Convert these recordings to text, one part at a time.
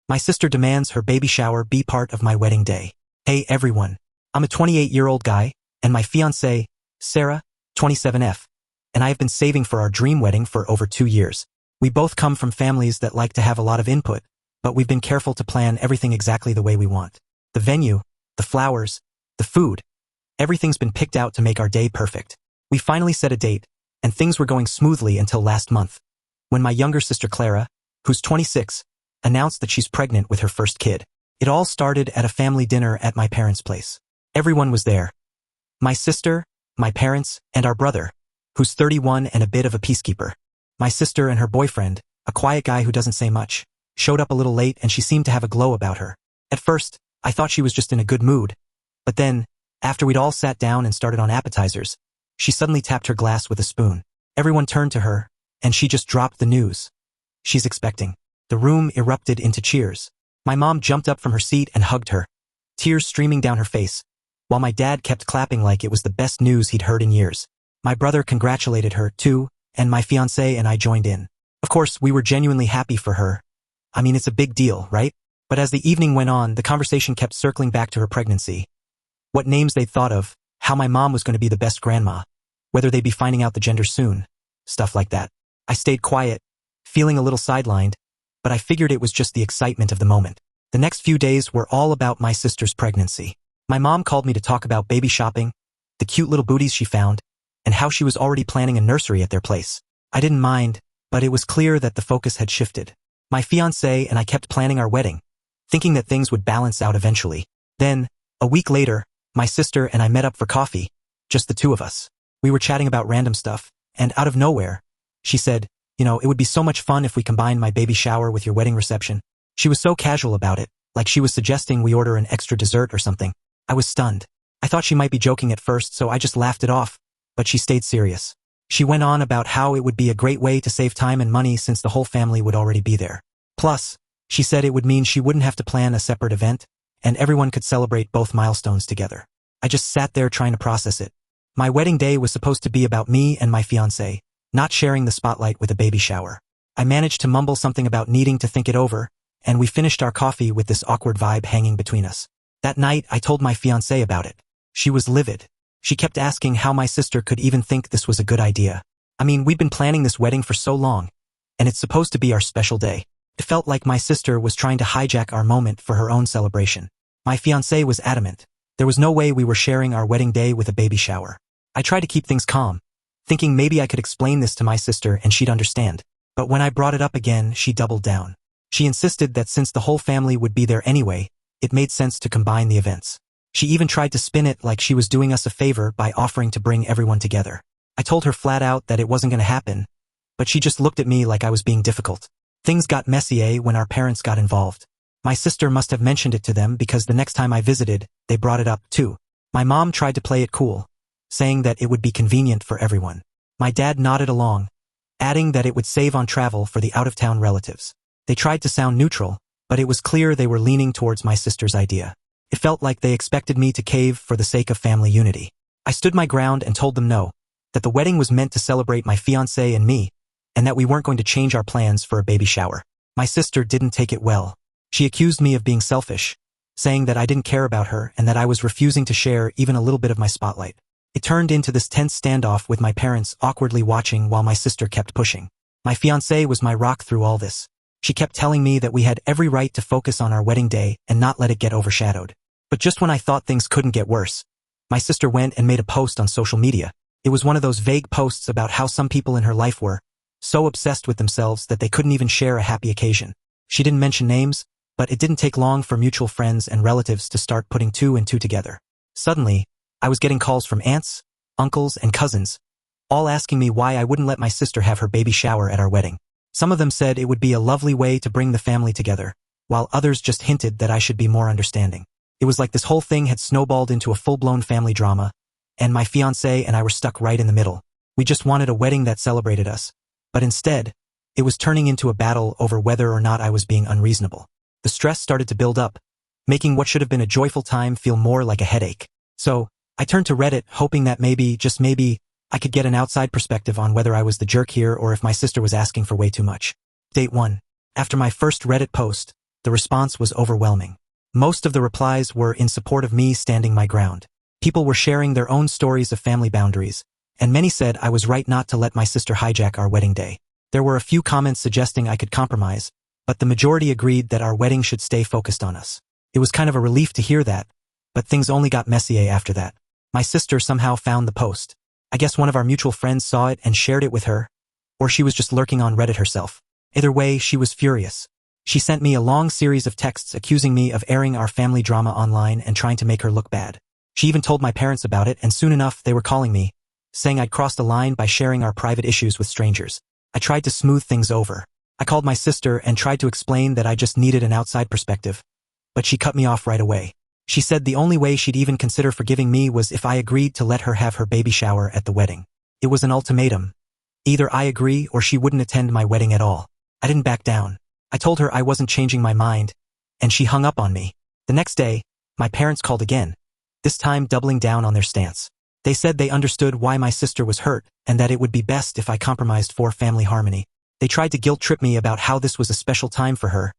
My sister demands her baby shower be part of my wedding day. Hey everyone. I'm a 28-year-old guy, and my fiancée, Sarah, 27F, and I have been saving for our dream wedding for over 2 years. We both come from families that like to have a lot of input, but we've been careful to plan everything exactly the way we want. The venue, the flowers, the food, everything's been picked out to make our day perfect. We finally set a date, and things were going smoothly until last month, when my younger sister Clara, who's 26, announced that she's pregnant with her first kid. It all started at a family dinner at my parents' place. Everyone was there. My sister, my parents, and our brother, who's 31 and a bit of a peacekeeper. My sister and her boyfriend, a quiet guy who doesn't say much, showed up a little late and she seemed to have a glow about her. At first, I thought she was just in a good mood, but then, after we'd all sat down and started on appetizers, she suddenly tapped her glass with a spoon. Everyone turned to her, and she just dropped the news. She's expecting. The room erupted into cheers. My mom jumped up from her seat and hugged her, tears streaming down her face, while my dad kept clapping like it was the best news he'd heard in years. My brother congratulated her, too, and my fiancé and I joined in. Of course, we were genuinely happy for her. I mean, it's a big deal, right? But as the evening went on, the conversation kept circling back to her pregnancy. What names they'd thought of, how my mom was going to be the best grandma, whether they'd be finding out the gender soon, stuff like that. I stayed quiet, feeling a little sidelined, but I figured it was just the excitement of the moment. The next few days were all about my sister's pregnancy. My mom called me to talk about baby shopping, the cute little booties she found, and how she was already planning a nursery at their place. I didn't mind, but it was clear that the focus had shifted. My fiancé and I kept planning our wedding, thinking that things would balance out eventually. Then, a week later, my sister and I met up for coffee, just the two of us. We were chatting about random stuff, and out of nowhere, she said, it would be so much fun if we combined my baby shower with your wedding reception. She was so casual about it, like she was suggesting we order an extra dessert or something. I was stunned. I thought she might be joking at first, so I just laughed it off, but she stayed serious. She went on about how it would be a great way to save time and money since the whole family would already be there. Plus, she said it would mean she wouldn't have to plan a separate event, and everyone could celebrate both milestones together. I just sat there trying to process it. My wedding day was supposed to be about me and my fiancé, not sharing the spotlight with a baby shower. I managed to mumble something about needing to think it over, and we finished our coffee with this awkward vibe hanging between us. That night, I told my fiancé about it. She was livid. She kept asking how my sister could even think this was a good idea. I mean, we'd been planning this wedding for so long, and it's supposed to be our special day. It felt like my sister was trying to hijack our moment for her own celebration. My fiancé was adamant. There was no way we were sharing our wedding day with a baby shower. I tried to keep things calm, thinking maybe I could explain this to my sister and she'd understand. But when I brought it up again, she doubled down. She insisted that since the whole family would be there anyway, it made sense to combine the events. She even tried to spin it like she was doing us a favor by offering to bring everyone together. I told her flat out that it wasn't going to happen, but she just looked at me like I was being difficult. Things got messy when our parents got involved. My sister must have mentioned it to them because the next time I visited, they brought it up too. My mom tried to play it cool, saying that it would be convenient for everyone. My dad nodded along, adding that it would save on travel for the out-of-town relatives. They tried to sound neutral, but it was clear they were leaning towards my sister's idea. It felt like they expected me to cave for the sake of family unity. I stood my ground and told them no, that the wedding was meant to celebrate my fiancé and me, and that we weren't going to change our plans for a baby shower. My sister didn't take it well. She accused me of being selfish, saying that I didn't care about her and that I was refusing to share even a little bit of my spotlight. It turned into this tense standoff with my parents awkwardly watching while my sister kept pushing. My fiancé was my rock through all this. She kept telling me that we had every right to focus on our wedding day and not let it get overshadowed. But just when I thought things couldn't get worse, my sister went and made a post on social media. It was one of those vague posts about how some people in her life were so obsessed with themselves that they couldn't even share a happy occasion. She didn't mention names, but it didn't take long for mutual friends and relatives to start putting two and two together. Suddenly, I was getting calls from aunts, uncles, and cousins, all asking me why I wouldn't let my sister have her baby shower at our wedding. Some of them said it would be a lovely way to bring the family together, while others just hinted that I should be more understanding. It was like this whole thing had snowballed into a full-blown family drama, and my fiancé and I were stuck right in the middle. We just wanted a wedding that celebrated us, but instead, it was turning into a battle over whether or not I was being unreasonable. The stress started to build up, making what should have been a joyful time feel more like a headache. So, I turned to Reddit, hoping that maybe, just maybe, I could get an outside perspective on whether I was the jerk here or if my sister was asking for way too much. Date 1. After my first Reddit post, the response was overwhelming. Most of the replies were in support of me standing my ground. People were sharing their own stories of family boundaries, and many said I was right not to let my sister hijack our wedding day. There were a few comments suggesting I could compromise, but the majority agreed that our wedding should stay focused on us. It was kind of a relief to hear that, but things only got messier after that. My sister somehow found the post. I guess one of our mutual friends saw it and shared it with her, or she was just lurking on Reddit herself. Either way, she was furious. She sent me a long series of texts accusing me of airing our family drama online and trying to make her look bad. She even told my parents about it, and soon enough they were calling me, saying I'd crossed a line by sharing our private issues with strangers. I tried to smooth things over. I called my sister and tried to explain that I just needed an outside perspective, but she cut me off right away. She said the only way she'd even consider forgiving me was if I agreed to let her have her baby shower at the wedding. It was an ultimatum. Either I agree or she wouldn't attend my wedding at all. I didn't back down. I told her I wasn't changing my mind, and she hung up on me. The next day, my parents called again, this time doubling down on their stance. They said they understood why my sister was hurt and that it would be best if I compromised for family harmony. They tried to guilt-trip me about how this was a special time for her,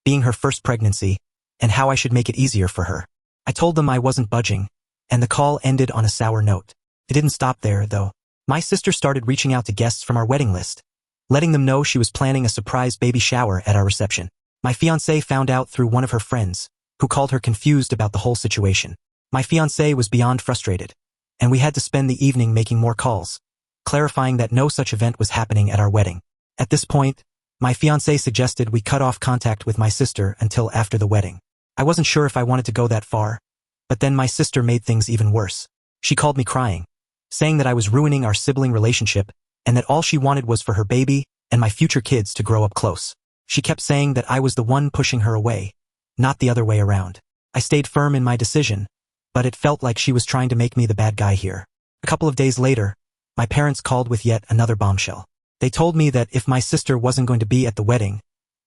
being her first pregnancy, and how I should make it easier for her. I told them I wasn't budging, and the call ended on a sour note. It didn't stop there, though. My sister started reaching out to guests from our wedding list, letting them know she was planning a surprise baby shower at our reception. My fiancé found out through one of her friends, who called her confused about the whole situation. My fiancé was beyond frustrated, and we had to spend the evening making more calls, clarifying that no such event was happening at our wedding. At this point, my fiancé suggested we cut off contact with my sister until after the wedding. I wasn't sure if I wanted to go that far, but then my sister made things even worse. She called me crying, saying that I was ruining our sibling relationship and that all she wanted was for her baby and my future kids to grow up close. She kept saying that I was the one pushing her away, not the other way around. I stayed firm in my decision, but it felt like she was trying to make me the bad guy here. A couple of days later, my parents called with yet another bombshell. They told me that if my sister wasn't going to be at the wedding,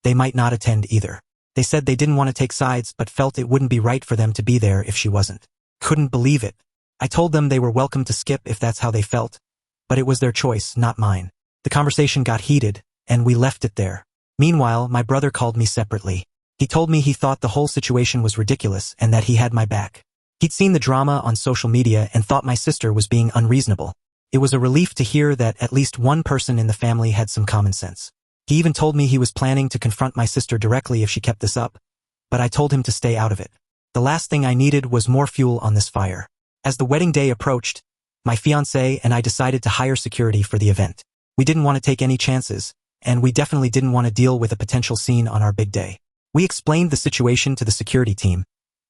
they might not attend either. They said they didn't want to take sides but felt it wouldn't be right for them to be there if she wasn't. Couldn't believe it. I told them they were welcome to skip if that's how they felt, but it was their choice, not mine. The conversation got heated, and we left it there. Meanwhile, my brother called me separately. He told me he thought the whole situation was ridiculous and that he had my back. He'd seen the drama on social media and thought my sister was being unreasonable. It was a relief to hear that at least one person in the family had some common sense. He even told me he was planning to confront my sister directly if she kept this up, but I told him to stay out of it. The last thing I needed was more fuel on this fire. As the wedding day approached, my fiancé and I decided to hire security for the event. We didn't want to take any chances, and we definitely didn't want to deal with a potential scene on our big day. We explained the situation to the security team,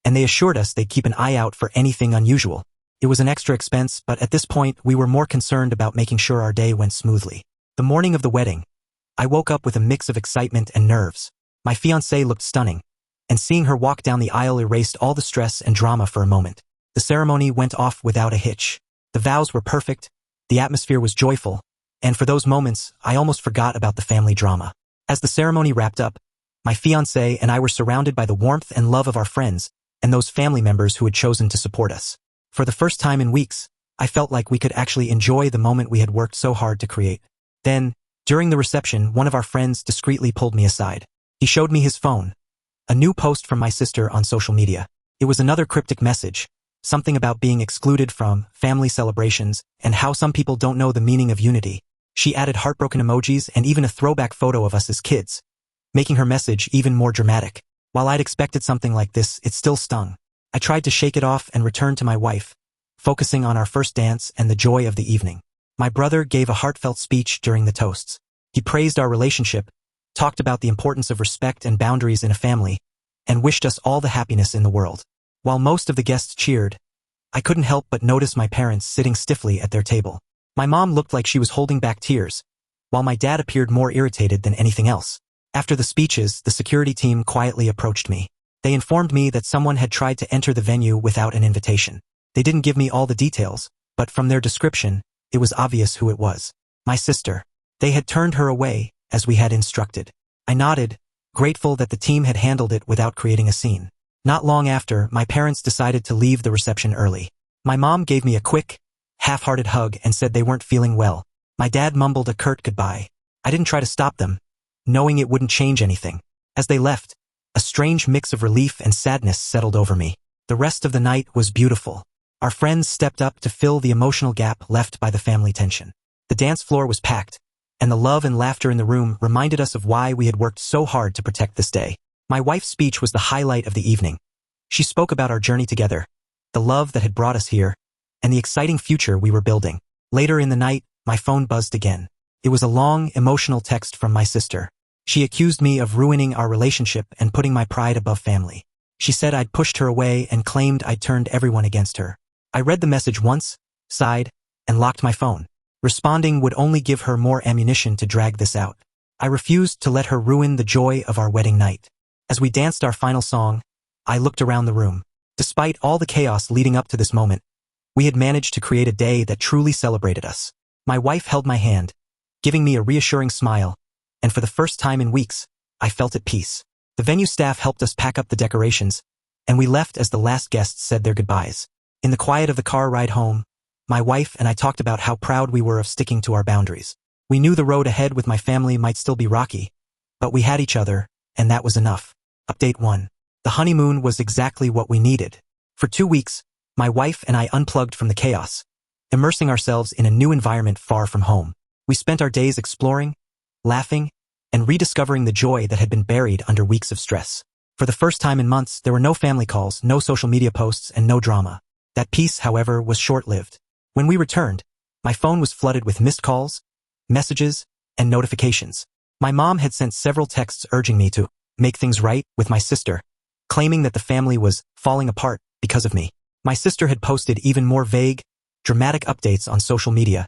and they assured us they'd keep an eye out for anything unusual. It was an extra expense, but at this point, we were more concerned about making sure our day went smoothly. The morning of the wedding, I woke up with a mix of excitement and nerves. My fiancée looked stunning, and seeing her walk down the aisle erased all the stress and drama for a moment. The ceremony went off without a hitch. The vows were perfect, the atmosphere was joyful, and for those moments, I almost forgot about the family drama. As the ceremony wrapped up, my fiancé and I were surrounded by the warmth and love of our friends and those family members who had chosen to support us. For the first time in weeks, I felt like we could actually enjoy the moment we had worked so hard to create. Then, during the reception, one of our friends discreetly pulled me aside. He showed me his phone, a new post from my sister on social media. It was another cryptic message, something about being excluded from family celebrations and how some people don't know the meaning of unity. She added heartbroken emojis and even a throwback photo of us as kids, making her message even more dramatic. While I'd expected something like this, it still stung. I tried to shake it off and return to my wife, focusing on our first dance and the joy of the evening. My brother gave a heartfelt speech during the toasts. He praised our relationship, talked about the importance of respect and boundaries in a family, and wished us all the happiness in the world. While most of the guests cheered, I couldn't help but notice my parents sitting stiffly at their table. My mom looked like she was holding back tears, while my dad appeared more irritated than anything else. After the speeches, the security team quietly approached me. They informed me that someone had tried to enter the venue without an invitation. They didn't give me all the details, but from their description, it was obvious who it was. My sister. They had turned her away, as we had instructed. I nodded, grateful that the team had handled it without creating a scene. Not long after, my parents decided to leave the reception early. My mom gave me a quick, half-hearted hug and said they weren't feeling well. My dad mumbled a curt goodbye. I didn't try to stop them, knowing it wouldn't change anything. As they left, A strange mix of relief and sadness settled over me. The rest of the night was beautiful. Our friends stepped up to fill the emotional gap left by the family tension. The dance floor was packed, and the love and laughter in the room reminded us of why we had worked so hard to protect this day. My wife's speech was the highlight of the evening. She spoke about our journey together, the love that had brought us here, and the exciting future we were building. Later in the night, my phone buzzed again. It was a long, emotional text from my sister. She accused me of ruining our relationship and putting my pride above family. She said I'd pushed her away and claimed I'd turned everyone against her. I read the message once, sighed, and locked my phone. Responding would only give her more ammunition to drag this out. I refused to let her ruin the joy of our wedding night. As we danced our final song, I looked around the room. Despite all the chaos leading up to this moment, we had managed to create a day that truly celebrated us. My wife held my hand, giving me a reassuring smile, and for the first time in weeks, I felt at peace. The venue staff helped us pack up the decorations, and we left as the last guests said their goodbyes. In the quiet of the car ride home, my wife and I talked about how proud we were of sticking to our boundaries. We knew the road ahead with my family might still be rocky, but we had each other, and that was enough. Update 1. The honeymoon was exactly what we needed. For 2 weeks, my wife and I unplugged from the chaos, immersing ourselves in a new environment far from home. We spent our days exploring, laughing, and rediscovering the joy that had been buried under weeks of stress. For the first time in months, there were no family calls, no social media posts, and no drama. That peace, however, was short-lived. When we returned, my phone was flooded with missed calls, messages, and notifications. My mom had sent several texts urging me to make things right with my sister, claiming that the family was falling apart because of me. My sister had posted even more vague, dramatic updates on social media,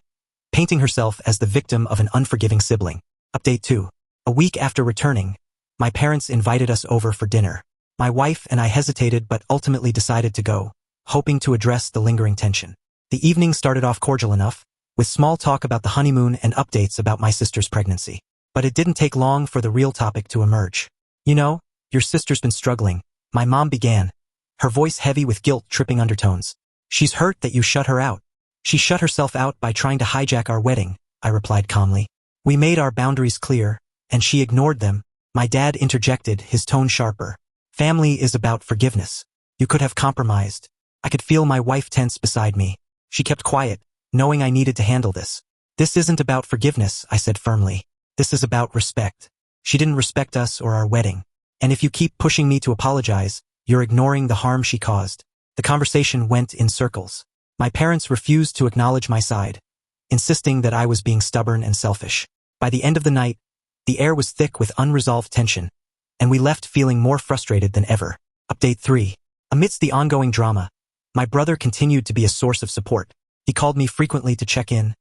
painting herself as the victim of an unforgiving sibling. Update 2. A week after returning, my parents invited us over for dinner. My wife and I hesitated but ultimately decided to go, hoping to address the lingering tension. The evening started off cordial enough, with small talk about the honeymoon and updates about my sister's pregnancy. But it didn't take long for the real topic to emerge. "You know, your sister's been struggling," my mom began, her voice heavy with guilt tripping undertones. "She's hurt that you shut her out." "She shut herself out by trying to hijack our wedding," I replied calmly. "We made our boundaries clear, and she ignored them." My dad interjected, his tone sharper. "Family is about forgiveness. You could have compromised." I could feel my wife tense beside me. She kept quiet, knowing I needed to handle this. "This isn't about forgiveness," I said firmly. "This is about respect. She didn't respect us or our wedding. And if you keep pushing me to apologize, you're ignoring the harm she caused." The conversation went in circles. My parents refused to acknowledge my side, insisting that I was being stubborn and selfish. By the end of the night, the air was thick with unresolved tension, and we left feeling more frustrated than ever. Update 3. Amidst the ongoing drama, my brother continued to be a source of support. He called me frequently to check in,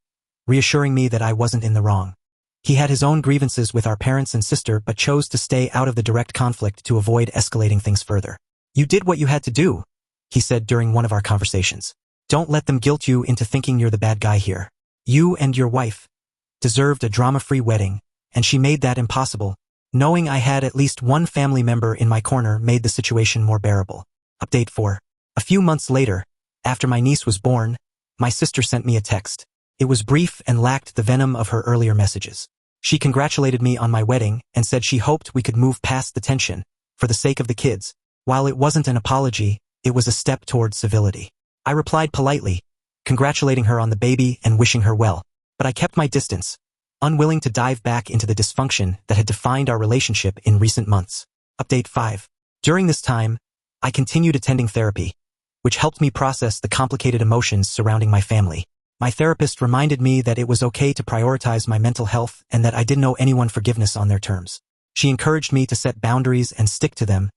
reassuring me that I wasn't in the wrong. He had his own grievances with our parents and sister but chose to stay out of the direct conflict to avoid escalating things further. "You did what you had to do," he said during one of our conversations. "Don't let them guilt you into thinking you're the bad guy here. You and your wife deserved a drama-free wedding, and she made that impossible." Knowing I had at least one family member in my corner made the situation more bearable. Update 4. A few months later, after my niece was born, my sister sent me a text. It was brief and lacked the venom of her earlier messages. She congratulated me on my wedding and said she hoped we could move past the tension, for the sake of the kids. While it wasn't an apology, it was a step toward civility. I replied politely, congratulating her on the baby and wishing her well, but I kept my distance, unwilling to dive back into the dysfunction that had defined our relationship in recent months. Update 5. During this time, I continued attending therapy, which helped me process the complicated emotions surrounding my family. My therapist reminded me that it was okay to prioritize my mental health and that I didn't owe anyone forgiveness on their terms. She encouraged me to set boundaries and stick to them,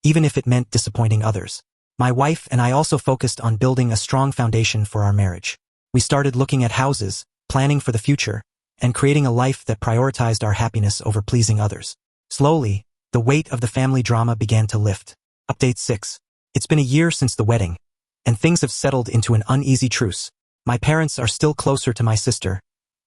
even if it meant disappointing others. My wife and I also focused on building a strong foundation for our marriage. We started looking at houses, planning for the future, and creating a life that prioritized our happiness over pleasing others. Slowly, the weight of the family drama began to lift. Update 6. It's been a year since the wedding, and things have settled into an uneasy truce. My parents are still closer to my sister,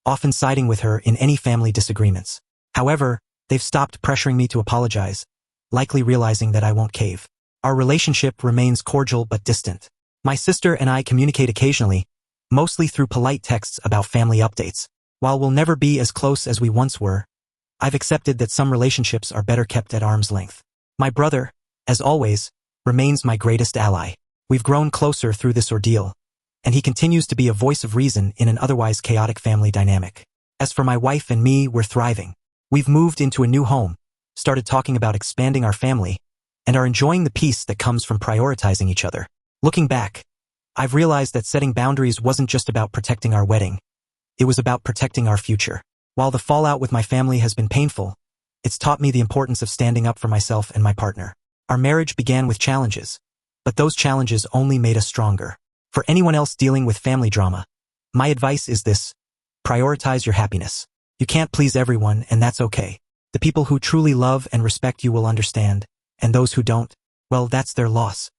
often siding with her in any family disagreements. However, they've stopped pressuring me to apologize, likely realizing that I won't cave. Our relationship remains cordial but distant. My sister and I communicate occasionally, mostly through polite texts about family updates. While we'll never be as close as we once were, I've accepted that some relationships are better kept at arm's length. My brother, as always, remains my greatest ally. We've grown closer through this ordeal, and he continues to be a voice of reason in an otherwise chaotic family dynamic. As for my wife and me, we're thriving. We've moved into a new home, started talking about expanding our family, and are enjoying the peace that comes from prioritizing each other. Looking back, I've realized that setting boundaries wasn't just about protecting our wedding. It was about protecting our future. While the fallout with my family has been painful, it's taught me the importance of standing up for myself and my partner. Our marriage began with challenges, but those challenges only made us stronger. For anyone else dealing with family drama, my advice is this: prioritize your happiness. You can't please everyone, and that's okay. The people who truly love and respect you will understand, and those who don't, well, that's their loss.